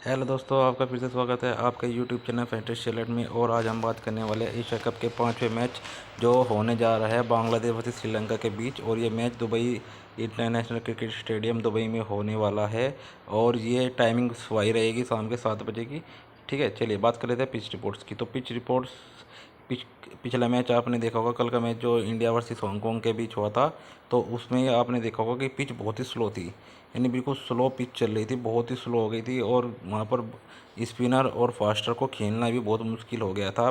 Hello दोस्तों, आपका फिर से स्वागत है आपका यूट्यूब चैनल फैंटेसी अलर्ट में। और आज हम बात करने वाले हैं एशिया कप के 5वें मैच जो होने जा रहा है बांग्लादेश वर्सेस श्रीलंका के बीच। और ये match Dubai international cricket stadium Dubai में होने वाला है और ये टाइमिंग वही रहेगी शाम के 7 बजे की। ठीक है, चलिए बात कर लेते हैं पिच रिपोर्ट्स की। तो पिच रिपोर्ट्स पिछ पिछला मैच आपने देखा होगा, कल का मैच जो इंडिया वर्सेस हांगकांग के बीच हुआ था, तो उसमें आपने देखा होगा कि पिच बहुत ही स्लो थी, यानी बिल्कुल स्लो पिच चल रही थी, बहुत ही स्लो हो गई थी। और वहाँ पर स्पिनर और फास्टर को खेलना भी बहुत मुश्किल हो गया था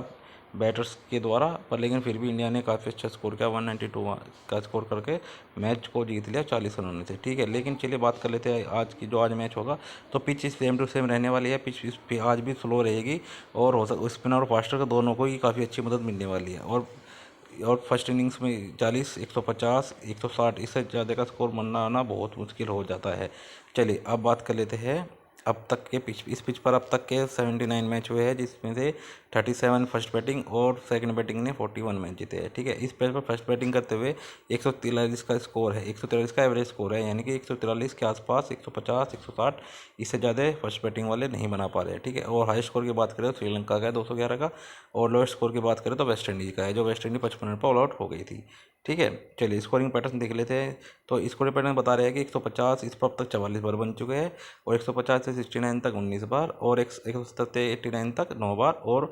बैटर्स के द्वारा। पर लेकिन फिर भी इंडिया ने काफ़ी अच्छा स्कोर किया, 192 का स्कोर करके मैच को जीत लिया 40 रनों से। ठीक है, लेकिन चलिए बात कर लेते हैं आज मैच होगा। तो पिच सेम टू सेम रहने वाली है, पिच इस पे आज भी स्लो रहेगी और हो स्पिनर और फास्टर का दोनों को ही काफ़ी अच्छी मदद मिलने वाली है। और फर्स्ट इनिंग्स में 40, 150, 160 इससे ज़्यादा का स्कोर बनना आना बहुत मुश्किल हो जाता है। चलिए अब बात कर लेते हैं अब तक के इस पिच पर अब तक के 79 मैच हुए हैं, जिसमें से 37 फर्स्ट बैटिंग और सेकंड बैटिंग ने 41 मैच जीते हैं। ठीक है, इस पिच पर फर्स्ट बैटिंग करते हुए 143 का स्कोर है, 143 का एवरेज स्कोर है, यानी कि 143 के आसपास 150, 160 इससे ज़्यादा फर्स्ट बैटिंग वाले नहीं बना पा रहे हैं। ठीक है, और हाई स्कोर की बात करें तो श्रीलंका का है 211 का, और लोएस्ट स्कोर की बात करें तो वेस्ट इंडीज़ का है, जो वेस्ट इंडीज 55 रन पर ऑल आउट हो गई थी। ठीक है, चलिए स्कोरिंग पैटर्न देख लेते हैं। तो स्कोरिंग पैटर्न बता रहे हैं कि 150 इस पर अब तक 44 बार बन चुके हैं, और 150 से 69 तक 19 बार, और 170 से 89 तक 9 बार, और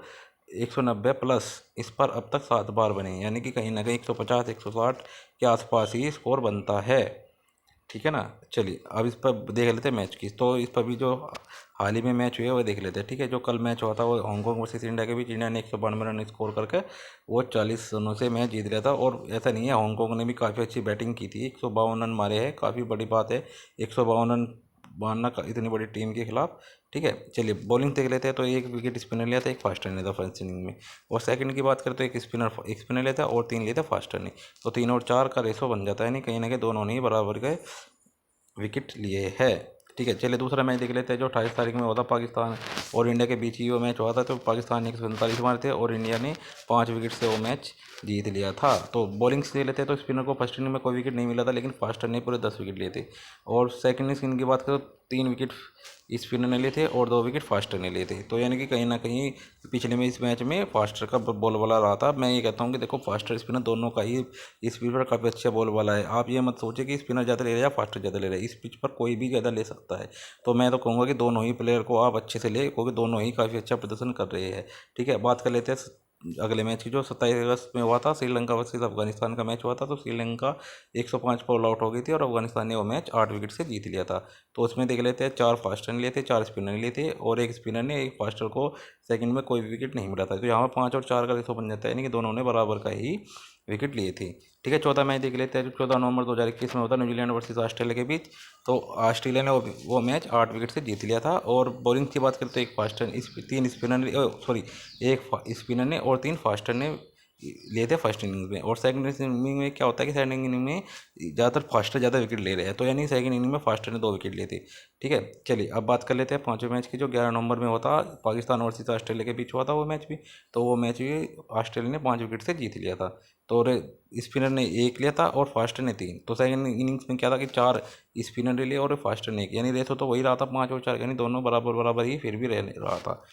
190 प्लस इस पर अब तक 7 बार बने, यानी कि कहीं ना कहीं 150 160 के आसपास ही स्कोर बनता है। ठीक है ना, चलिए अब इस पर देख लेते हैं मैच की। तो इस पर भी जो हाल ही में मैच हुए वो देख लेते हैं। ठीक है, जो कल मैच हुआ था वो हांगकांग वर्सेस इंडिया के बीच, इंडिया ने 192 रन स्कोर करके वो 40 रनों से मैच जीत लिया था। और ऐसा नहीं है, हांगकांग ने भी काफ़ी अच्छी बैटिंग की थी, 152 रन मारे हैं, काफ़ी बड़ी बात है 152 रन मारना इतनी बड़ी टीम के खिलाफ। ठीक है, चलिए बॉलिंग देख लेते हैं। तो एक विकेट स्पिनर लिया था, एक फास्टर लिया था फर्स्ट इनिंग में। और सेकंड की बात करें तो एक स्पिनर लिया था और 3 लिए थे फास्टर ने। तो 3 और 4 का रेशो बन जाता है, नहीं कहीं ना कहीं दोनों ने ही बराबर के विकेट लिए है। ठीक है, चलिए दूसरा मैच देख लेते हैं जो 28 तारीख में हुआ था पाकिस्तान और इंडिया के बीच ही वो मैच हुआ था। तो पाकिस्तान ने 147 मारे थे और इंडिया ने 5 विकेट से वो मैच जीत लिया था। तो बॉलिंग से लेते हैं तो स्पिनर को फर्स्ट इनिंग में कोई विकेट नहीं मिला था, लेकिन फास्टर ने पूरे 10 विकेट लिए थे। और सेकंड इनिंग की बात करें तो 3 विकेट स्पिनर ने लिए थे और 2 विकेट फास्टर ने लिए थे। तो यानी कि कहीं ना कहीं पिछले में इस मैच में फास्टर का बॉल वाला रहा था। मैं ये कहता हूँ कि देखो फास्टर स्पिनर दोनों का ही इस पिच पर काफ़ी अच्छा बॉल वाला है। आप ये मत सोचिए कि स्पिनर ज़्यादा ले रहा है या फास्टर ज़्यादा ले रहा है, इस पिच पर कोई भी ज़्यादा ले सकता है। तो मैं तो कहूँगा कि दोनों ही प्लेयर को आप अच्छे से ले, क्योंकि दोनों ही काफ़ी अच्छा प्रदर्शन कर रहे हैं। ठीक है, बात कर लेते हैं अगले मैच की जो 27 अगस्त में हुआ था, श्रीलंका वर्सेस अफगानिस्तान का मैच हुआ था। तो श्रीलंका 105 पर ऑल आउट हो गई थी और अफगानिस्तान ने वो मैच 8 विकेट से जीत लिया था। तो उसमें देख लेते हैं 4 फास्टर ने लिए थे, 4 स्पिनर लिए थे, और एक स्पिनर ने एक फास्टर को सेकंड में कोई विकेट नहीं मिला था। तो यहाँ पर 5 और 4 का रेशो बन जाता है, यानी कि दोनों ने बराबर का ही विकेट लिए थे। ठीक है, चौथा मैच देख लेते हैं जो 14 नवंबर 2021 में होता है न्यूजीलैंड वर्सेस ऑस्ट्रेलिया के बीच। तो ऑस्ट्रेलिया ने वो मैच 8 विकेट से जीत लिया था। और बॉलिंग की बात करें तो एक फास्टर इस 3 स्पिनर ने सॉरी एक स्पिनर ने और 3 फास्टर ने लिए थे फर्स्ट इनिंग में। और सेकंड इनिंग में क्या होता है कि सेकंड इनिंग में ज़्यादातर फास्टर ज़्यादा विकेट ले रहे हैं, तो यानी सेकंड इनिंग में फास्टर ने 2 विकेट लिए थे। ठीक है, चलिए अब बात कर लेते हैं 5वें मैच की जो 11 नवंबर में होता पाकिस्तान वर्सेस ऑस्ट्रेलिया के बीच हुआ था वो मैच भी। तो वो मैच भी ऑस्ट्रेलिया ने 5 विकेट से जीत लिया था। तो स्पिनर ने 1 लिया था और फास्टर ने 3। तो सेकंड इनिंग्स में क्या था कि 4 स्पिनर ने लिए और फास्टर ने 1, यानी रेशो तो वही रहा था 5 और 4, यानी दोनों बराबर बराबर ही फिर भी रह रहा था।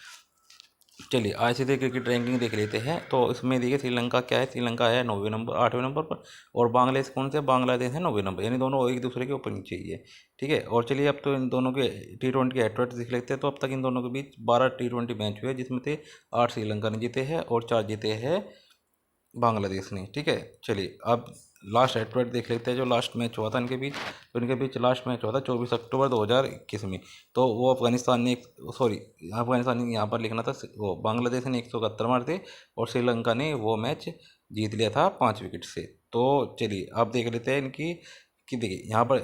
चलिए आईसीसी क्रिकेट रैंकिंग देख लेते हैं। तो इसमें देखिए श्रीलंका क्या है, श्रीलंका है 9वें नंबर 8वें नंबर पर, और बांग्लादेश कौन से, बांग्लादेश है 9वें नंबर, यानी दोनों एक दूसरे के ऊपर नीचे ही है। ठीक है, और चलिए अब तो इन दोनों के T20 के हेड देख लेते हैं। तो अब तक इन दोनों के बीच 12 T20 मैच हुए, जिसमें से 8 श्रीलंका ने जीते हैं और 4 जीते हैं बांग्लादेश ने। ठीक है, चलिए अब लास्ट एडवर्ट देख लेते हैं जो लास्ट मैच हुआ था इनके बीच। तो इनके बीच लास्ट मैच हुआ था 24 अक्टूबर 2021 में। तो वो अफगानिस्तान ने सॉरी अफगानिस्तान ने यहाँ पर लिखना था, वो बांग्लादेश ने 171 मारे थे और श्रीलंका ने वो मैच जीत लिया था 5 विकेट से। तो चलिए अब देख लेते हैं इनकी कि देखिए यहाँ पर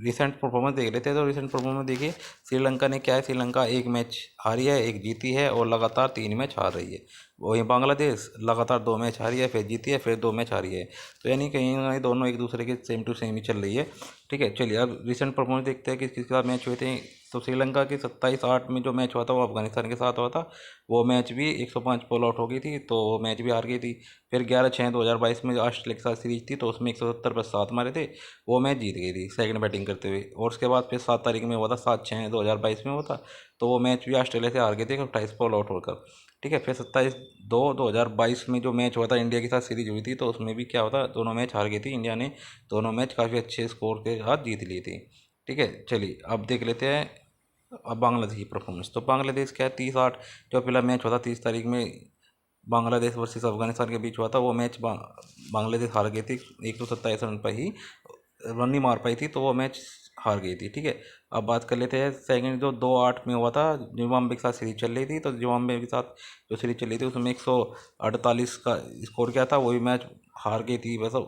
रिसेंट परफॉर्मेंस देख लेते हैं। तो रिसेंट परफॉर्मेंस देखिए श्रीलंका ने क्या है, श्रीलंका 1 मैच हारी है, 1 जीती है और लगातार 3 मैच हार रही है। वहीं बांग्लादेश लगातार 2 मैच हारी है, फिर जीती है, फिर 2 मैच हारी है। तो यानी कहीं ना कहीं दोनों एक दूसरे के सेम टू सेम ही चल रही है। ठीक है, चलिए अब रिसेंट परफॉर्मेंस देखते हैं कि किसके साथ मैच हुए थे। तो श्रीलंका के 27-8 में जो मैच हुआ था वो अफगानिस्तान के साथ हुआ था। वो मैच भी 105 बॉल आउट हो गई थी, तो वो मैच भी हार गई थी। फिर 11/6/2022 में ऑस्ट्रेलिया के साथ सीरीज थी, तो उसमें 170+7 मारे थे, वो मैच जीत गई थी सेकंड बैटिंग करते हुए। और उसके बाद फिर 7 तारीख में हुआ था, 7/6/2022 में हुआ था, तो वो मैच भी ऑस्ट्रेलिया से हार गए थे 28 बॉल आउट होकर। ठीक है, फिर 27/2/2022 में जो मैच हुआ था इंडिया के साथ सीरीज हुई थी, तो उसमें भी क्या होता, दोनों मैच हार गई थी इंडिया ने। दोनों मैच काफ़ी अच्छे स्कोर के साथ जीत लिए थे। ठीक है, चलिए अब देख लेते हैं अब बांग्लादेश की परफॉर्मेंस। तो बांग्लादेश क्या है, 30/8 जो पहला मैच हुआ था 30 तारीख में बांग्लादेश वर्सेस अफगानिस्तान के बीच हुआ था, वो मैच बांग्लादेश हार गई थी 127 रन पर ही, रन नहीं मार पाई थी, तो वो मैच हार गई थी। ठीक है, अब बात कर लेते हैं सेकंड जो 2/8 में हुआ था, जिम्बाब्वे के साथ सीरीज चल रही थी, तो जिम्बाब्वे के साथ जो सीरीज चल रही थी उसमें 148 का स्कोर किया था, वही मैच हार गई थी वैसा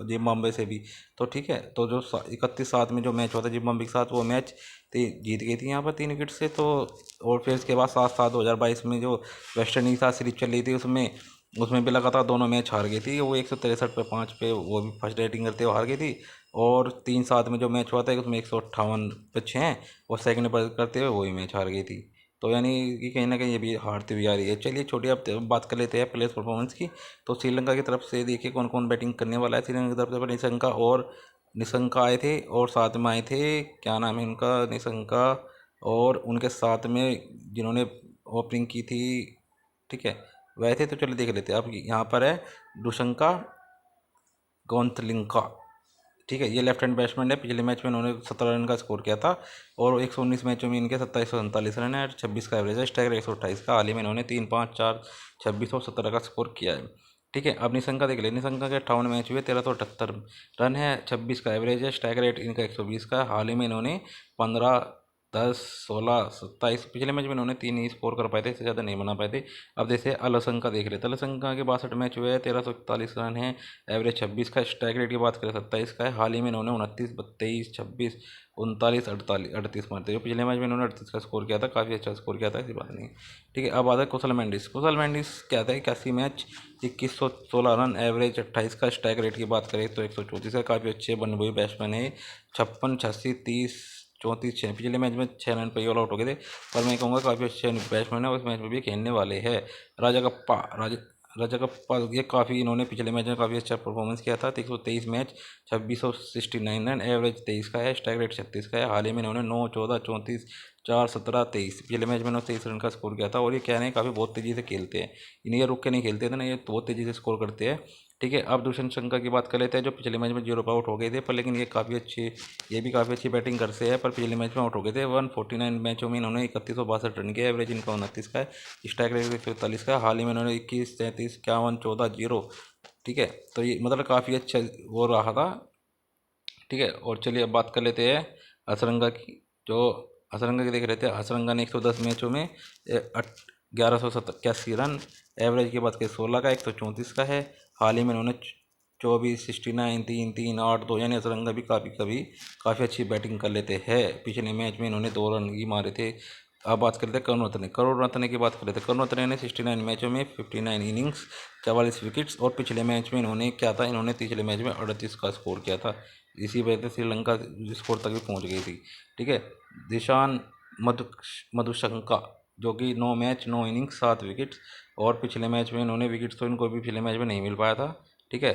जिम्बाब्वे से भी। तो ठीक है, तो जो 31/7 में जो मैच हुआ था जिम्बाब्वे के साथ, वो मैच जीत गई थी यहाँ पर 3 विकेट से। तो और फिर इसके बाद 7/7/2022 में जो वेस्ट इंडीज के साथ सीरीज चल रही थी, उसमें उसमें भी लगातार दोनों मैच हार गई थी। वो 163/5 वो भी फर्स्ट रेटिंग करते हुए हार गई थी। और 3/7 में जो मैच हुआ था उसमें 158/6 और सेकंड पर करते हुए वही मैच हार गई थी। तो यानी कि कहीं ना कहीं ये भी हारती हुई आ रही है। चलिए छोटी अब बात कर लेते हैं प्लेयर्स परफॉर्मेंस की। तो श्रीलंका की तरफ से देखिए कौन कौन बैटिंग करने वाला है। श्रीलंका की तरफ से निशंका आए थे, और साथ में आए थे, क्या नाम है इनका, निशंका, और उनके साथ में जिन्होंने ओपनिंग की थी। ठीक है, वह थे, तो चलिए देख लेते हैं। अब यहाँ पर है दुशंका गौंतलिंका। ठीक है, ये लेफ्ट हैंड बैट्समैन है। पिछले मैच में इन्होंने 17 रन का स्कोर किया था, और 119 मैचों में इनके 2747 रन है और 26 का एवरेज है। स्ट्राइक रेट 128 का। हाल ही में इन्होंने 3, 5, 4, 26 और 17 का स्कोर किया है। ठीक है, अब निशंका देख ले। निशंका के 58 मैच हुए, 1378 रन है, 26 का एवरेज है। स्ट्राइक रेट इनका 120 का है। हाल ही में इन्होंने 15, 10, 16, 27, पिछले मैच में इन्होंने 3 ही स्कोर कर पाए थे, इससे ज़्यादा नहीं बना पाए थे। अब जैसे अलसंका देख लेते हैं। अलसंका के 62 मैच हुए हैं, 1341 रन है, एवरेज 26 का। स्ट्राइक रेट की बात करें 27 का है। हाल ही में इन्होंने 29, 23, 26, 39, 38 मारते हुए, पिछले मैच में इन्होंने 38 का स्कोर किया था, काफ़ी अच्छा स्कोर किया था, ऐसी बात नहीं है। ठीक है, अब आता है कुशल मेंडिस। कुशल मेंडिस क्या था, 81 मैच, 2116 रन, एवरेज 28 का। स्ट्राइक रेट की बात करें तो 134 का, काफ़ी अच्छे बने बैट्समैन है। 56, 86, 30, 34, 6, पिछले मैच में 6 रन पर ही ऑल आउट हो गए थे, पर मैं कहूँगा काफ़ी अच्छे बैट्समैन है, उस मैच में भी खेलने वाले हैं। राजा कप्पा ये काफ़ी इन्होंने पिछले मैच में काफ़ी अच्छा परफॉर्मेंस किया था। 123 मैच, 2669 रन, एवरेज 23 का है। स्ट्राइक रेट 36 का है। हाल ही में इन्होंने 9, 14, 34, 4, 17, 23, पिछले मैच में इन्होंने 23 रन का स्कोर किया था। और ये क्या है, काफ़ी बहुत तेज़ी से खेलते हैं, इन्हें ये रुक के नहीं खेलते थे ना, ये बहुत तेज़ी से स्कोर करते हैं। ठीक है, अब दुष्यंत शंका की बात कर लेते हैं, जो पिछले मैच में 0 पर आउट हो गए थे, पर लेकिन ये भी काफ़ी अच्छी बैटिंग करते हैं, पर पिछले मैच में आउट हो गए थे। 149 मैचों में इन्होंने 3162 रन किया, एवरेज इनका 29 का है। स्ट्राइक रेट 141 का है। हाल ही में इन्होंने 21, 33, 51, 14, 0। ठीक है, तो ये मतलब काफ़ी अच्छा वो रहा था। ठीक है, और चलिए अब बात कर लेते हैं हसरंगा की। जो हसरंगा की देख रहे थे, हसरंगा ने 110 मैचों में 1181 रन, एवरेज की बात करें 16 का, 134 का है। हाल ही में उन्होंने 24, 69, 3, 3, 8, 2, यानी हसरंगा भी काफ़ी अच्छी बैटिंग कर लेते हैं। पिछले मैच में इन्होंने 2 रन ही मारे थे। अब बात करते हैं करुण रत्ने की बात कर लेते हैं। करुण रत्ने ने 69 मैचों में 59 इनिंग्स, 44 विकेट्स, और पिछले मैच में इन्होंने क्या था, इन्होंने पिछले मैच में 38 का स्कोर किया था। इसी वजह से श्रीलंका स्कोर तक भी पहुंच गई थी। ठीक है, दिशान मधु मधुशंका, जो कि 9 मैच, 9 इनिंग्स, 7 विकेट्स, और पिछले मैच में इन्होंने विकेट्स तो इनको भी पिछले मैच में नहीं मिल पाया था। ठीक है,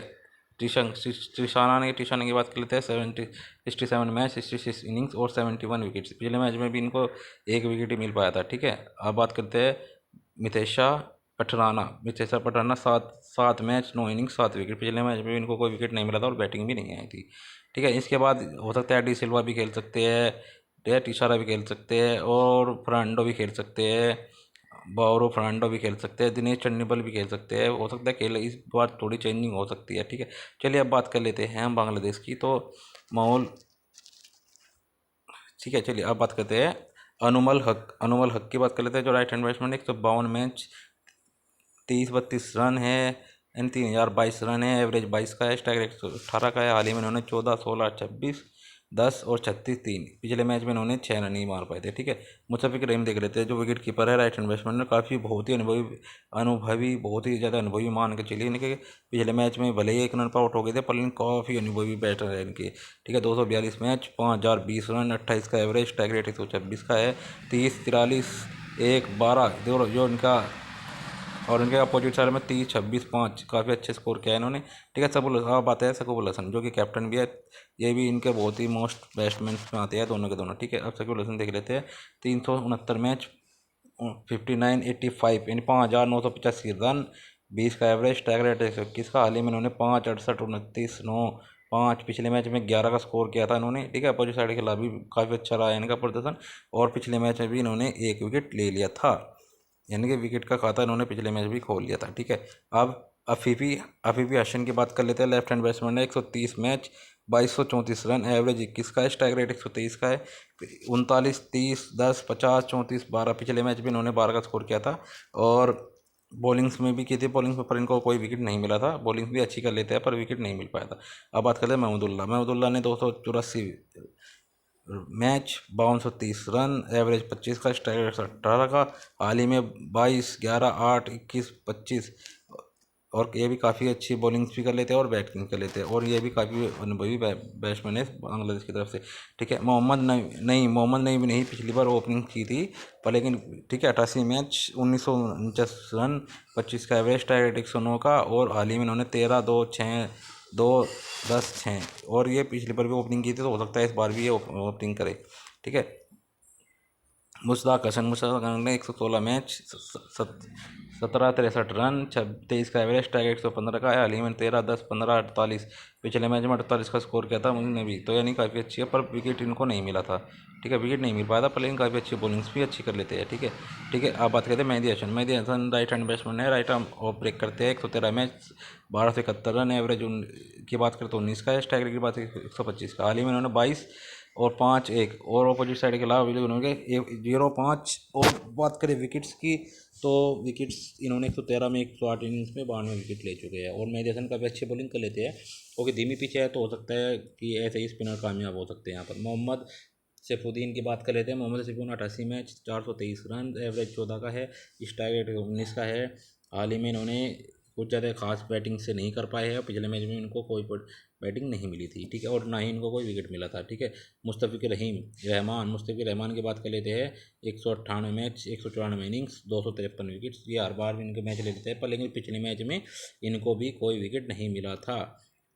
टिशाना की बात कर लेते हैं। 67 मैच, 66 इनिंग्स और 71 विकेट्स, पिछले मैच में भी इनको एक विकेट ही मिल पाया था। ठीक है, अब बात करते हैं मिथेशा पठाना 7 मैच, 9 इनिंग्स, 7 विकेट, पिछले मैच में भी इनको कोई विकेट नहीं मिला था और बैटिंग भी नहीं आई थी। ठीक है, इसके बाद हो सकता है डी सिल्वा भी खेल सकते हैं, टिशारा भी खेल सकते हैं, और फर्नांडो भी खेल सकते हैं, बावरो फर्नांडो भी खेल सकते हैं, दिनेश चंडीपल भी खेल सकते हैं। हो सकता है खेल इस बार थोड़ी चेंजिंग हो सकती है। ठीक है, चलिए अब बात कर लेते हैं हम बांग्लादेश की। तो माहौल, ठीक है, चलिए अब बात करते हैं अनुमल हक की बात कर लेते हैं, जो right hand batsman. 152 match, 30-32 run है, एंड 3022 रन है, एवरेज 22 का है। स्ट्राइक रेट 18 का है। हाल ही में इन्होंने 14, 16, 26, 10 और 36 3। पिछले मैच में इन्होंने 6 रन ही मार पाए थे। ठीक है, मुशफ़िक रहीम देख लेते हैं जो विकेट कीपर है, राइट हैंड बैट्समैन है, काफ़ी बहुत ही अनुभवी बहुत ही ज़्यादा अनुभवी मान के चलिए इनके। पिछले मैच में भले ही 1 रन पर आउट हो गए थे, पर लेकिन काफ़ी अनुभवी बैटर है इनके। ठीक है, 242 मैच, 5020 रन, 28 का एवरेज, स्ट्राइक रेट 126 का है, 30 43 1 12 जो इनका, और उनके अपोजिट साइड में 30 26 5 काफ़ी अच्छे स्कोर किया है इन्होंने। ठीक है, सबुल अब आते हैं शकीबुल हसन जो कि कैप्टन भी है, ये भी इनके बहुत ही मोस्ट बैट्समैन में आते हैं दोनों के दोनों। ठीक है, अब शकीबुल हसन देख लेते हैं। 369 मैच, 59 85 यानी 5985 रन, 20 का एवरेज, स्ट्राइक रेट 121 का। हाल ही में इन्होंने 5 68 29 9 5, पिछले मैच में 11 का स्कोर किया था इन्होंने। ठीक है, अपोजिट साइड के खिलाफ भी काफ़ी अच्छा रहा है इनका प्रदर्शन, और पिछले मैच में भी इन्होंने 1 विकेट ले लिया था, यानी कि विकेट का खाता इन्होंने पिछले मैच भी खोल लिया था। ठीक है, अब अफीफी हसन की बात कर लेते हैं। लेफ्ट हैंड बैट्समैन है, 130 मैच, 2234 रन, एवरेज 21 का है, स्ट्राइक रेट 123 का है, 39 30 10 50 34 12, पिछले मैच भी इन्होंने 12 का स्कोर किया था, और बॉलिंग्स में भी की थी। बॉलिंग्स में पर इनको कोई विकेट नहीं मिला था, बॉलिंग्स भी अच्छी कर लेते हैं पर विकेट नहीं मिल पाया था। अब बात करते हैं महमूदुल्लाह ने 284 मैच, 5230 रन, एवरेज 25 का, स्ट्राइक रेट 18 का। हाल ही में 22 11 8 21 25, और ये भी काफ़ी अच्छी बॉलिंग्स भी कर लेते हैं और बैटिंग कर लेते हैं, और ये भी काफ़ी अनुभवी बैट्समैन है बांग्लादेश की तरफ से। ठीक है, मोहम्मद नईम भी नहीं, पिछली बार ओपनिंग की थी पर लेकिन, ठीक है, 88 मैच, 1949 रन, 25 का एवरेज, स्ट्राइक रेट 109 का, और हाल ही में इन्होंने 13 2 6 2 10 6, और ये पिछली बार भी ओपनिंग की थी, तो हो सकता है इस बार भी ये ओपनिंग करे। ठीक है, मुश्ताक हसन ने 116 मैच, 17 63 रन, 23 का एवरेज, स्ट्राइक 115 का है। हाल ही में 13 10 15 48, पिछले मैच में 48 का स्कोर किया था उन्होंने भी, तो यानी काफ़ी अच्छी है, पर विकेट इनको नहीं मिला था। ठीक है, विकेट नहीं मिल पाया था, पर लेकिन काफ़ी अच्छी बॉलिंग्स भी अच्छी कर लेते हैं। ठीक है, ठीक है, आप बात करते हैं Mehdi Hasan right hand batsman है, राइट आर्म ऑफ ब्रेक करते हैं। 113 मैच, 1271 रन, एवरेज की बात करें तो 19 का है, स्ट्राइक रेट की बात 125 का। हाल ही में उन्होंने 22 और 5 1, और अपोजिट साइड के खिलाफ उन्होंने 0 5, और बात करें विकेट्स की तो विकेट्स इन्होंने 113 में 108 इनिंग्स में 92 विकेट ले चुके हैं, और मेहदी हसन काफ़ी अच्छी बॉलिंग कर लेते हैं, क्योंकि धीमी पिच है तो हो सकता है कि ऐसे ही स्पिनर कामयाब हो सकते हैं यहाँ पर। मोहम्मद सैफुद्दीन की बात कर लेते हैं। Mohammad Saifuddin 88 match, 423 run, average 14 का है, स्ट्राइक रेट 19 का है। हाल ही में इन्होंने कुछ ज़्यादा खास बैटिंग से नहीं कर पाए हैं, पिछले मैच में इनको कोई बैटिंग नहीं मिली थी। ठीक है, और ना ही इनको कोई विकेट मिला था। ठीक है, मुस्तफ़िज़ुर रहमान की बात कर लेते हैं। 198 मैच, 194 इनिंग्स, 253 विकेट्स, ये हर बार भी इनके मैच ले लेते हैं, पर लेकिन पिछले मैच में इनको भी कोई विकेट नहीं मिला था।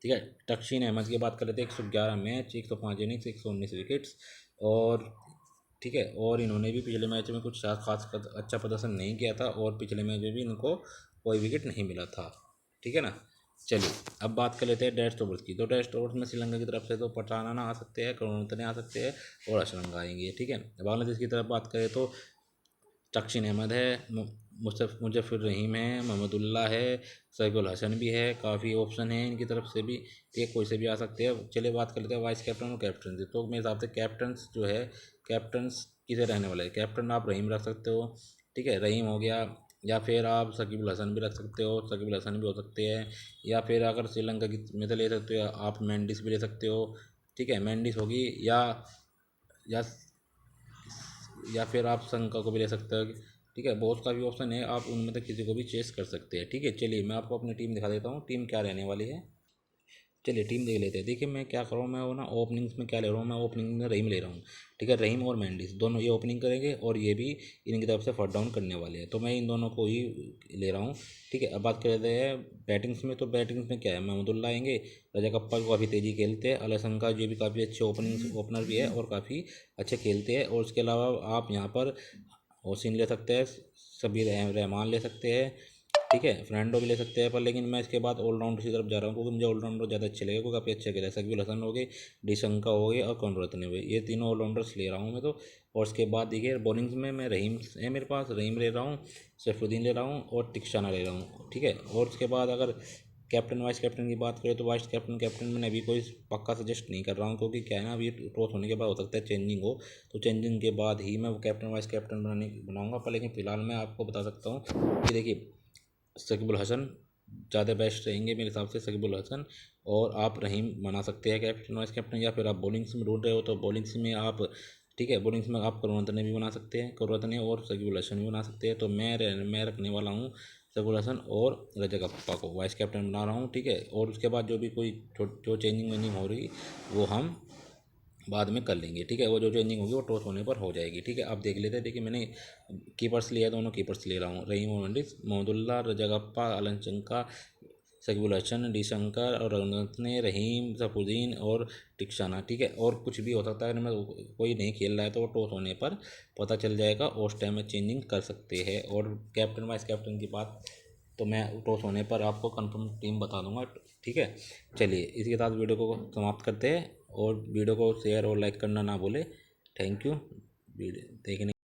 ठीक है, तस्कीन अहमद की बात कर लेते हैं। 111 मैच, 105 इनिंग्स, 119 विकेट्स, और ठीक है, और इन्होंने भी पिछले मैच में कुछ खास अच्छा प्रदर्शन नहीं किया था, और पिछले मैच में भी इनको कोई विकेट नहीं मिला था। ठीक है ना, चलिए अब बात कर लेते हैं डेथ ओवर्स की। तो डेथ ओवर्स में श्रीलंका की तरफ से तो पठाना आ सकते हैं, करुणारत्ने आ सकते हैं, और अशरंगा आएंगे। ठीक है, बांग्लादेश की तरफ बात करें तो तस्कीन अहमद है, मुजफ्फर रहीम है, महमूदुल्लाह है, सैफुल हसन भी है, काफ़ी ऑप्शन है इनकी तरफ से भी। ठीक है, कोई से भी आ सकते हैं। चलिए बात कर लेते हैं वाइस कैप्टन और कैप्टन से। तो मेरे हिसाब से कैप्टन्स जो है, कैप्टन्स किसे रहने वाले हैं? कैप्टन आप रहीम रख सकते हो। ठीक है, रहीम हो गया, या फिर आप शकीबुल हसन भी रख सकते हो, शकीबुल हसन भी हो सकते हैं, या फिर अगर श्रीलंका की में तो ले सकते हो आप मेंडिस भी ले सकते हो। ठीक है, मेंडिस होगी, या या फिर आप शंका को भी ले सकते हो। ठीक है, बहुत काफ़ी ऑप्शन है, आप उनमें से किसी को भी चेस कर सकते हैं। ठीक है, चलिए मैं आपको अपनी टीम दिखा देता हूँ, टीम क्या रहने वाली है। चलिए टीम देख लेते हैं। देखिए मैं क्या कर रहा हूँ, मैं वो ना ओपनिंग्स में क्या ले रहा हूँ, मैं ओपनिंग में रहीम ले रहा हूँ। ठीक है, रहीम और मेंडिस दोनों ये ओपनिंग करेंगे, और ये भी इनकी तरफ से फर्स्ट डाउन करने वाले हैं, तो मैं इन दोनों को ही ले रहा हूँ। ठीक है, अब बात कर लेते हैं बैटिंग्स में। तो बैटिंग्स में क्या है, महमूदुल्लाह आएंगे, रजा कप्पा को काफ़ी तेज़ी खेलते हैं, अलसंका जो भी काफ़ी अच्छे ओपनर भी है और काफ़ी अच्छे खेलते हैं, और उसके अलावा आप यहाँ पर ओसिन ले सकते हैं, सबीर रहमान ले सकते हैं। ठीक है, फ्रेंडो भी ले सकते हैं, पर लेकिन मैं इसके बाद ऑलराउंडर की तरफ जा रहा हूँ, क्योंकि मुझे ऑलराउंडर ज़्यादा अच्छे लगे, क्योंकि काफ़ी अच्छे खेले। शकीबुल हसन हो गए, डिशंका हो गए, और करुणारत्ने हो गए, ये तीनों ऑलराउंडर्स ले रहा हूँ मैं तो। और उसके बाद देखिए बॉलिंग्स में मैं रहीम है मेरे पास, रहीम ले रहा हूँ, सैफुद्दीन ले रहा हूँ, और टिक्शाना ले रहा हूँ। ठीक है, और उसके बाद अगर कैप्टन वाइस कैप्टन की बात करें तो वाइस कैप्टन मैंने अभी कोई पक्का सजेस्ट नहीं कर रहा हूँ, क्योंकि क्या है ना, अभी टॉस होने के बाद हो सकता है चेंजिंग हो, तो चेंजिंग के बाद ही मैं वो कैप्टन वाइस कैप्टन बनाऊँगा। पर लेकिन फिलहाल मैं आपको बता सकता हूँ कि देखिए शकीबुल हसन ज़्यादा बेस्ट रहेंगे मेरे हिसाब से शकीबुल हसन, और आप रहीम बना सकते हैं कैप्टन वाइस कैप्टन, या फिर आप बॉलिंग्स में ढूंढ रहे हो तो बॉलिंग्स में आप, ठीक है, बॉलिंग्स में आप करुणरत्ने भी बना सकते हैं, करुणरत्ने और शकीबुल हसन भी बना सकते हैं। तो मैं रखने वाला हूँ शकीबुल हसन और रजत अप्पा को वाइस कैप्टन बना रहा हूँ, ठीक है। और उसके बाद जो भी कोई जो चेंजिंग वेंजिंग हो रही वो हम बाद में कर लेंगे, ठीक है। वो जो चेंजिंग होगी वो टॉस होने पर हो जाएगी, ठीक है। अब देख लेते हैं, देखिए मैंने कीपर्स लिया, दोनों कीपर्स ले रहा हूँ, रहीम मोहम्मद, मोहम्मदुल्लाह, रजगप्पा, अलंचंका, शकीबुल हसन, डी शंकर और रघुनाथन, रहीम, सफुद्दीन और टिक्साना, ठीक है। और कुछ भी हो सकता है, अगर मैं कोई नहीं खेल रहा है तो वो टॉस होने पर पता चल जाएगा, और उस टाइम में चेंजिंग कर सकते हैं। और कैप्टन वाइस कैप्टन की बात तो मैं टॉस होने पर आपको कंफर्म टीम बता दूंगा, ठीक है। चलिए इसके साथ वीडियो को समाप्त करते हैं, और वीडियो को शेयर और लाइक करना ना भूले। थैंक यू वीडियो देखने।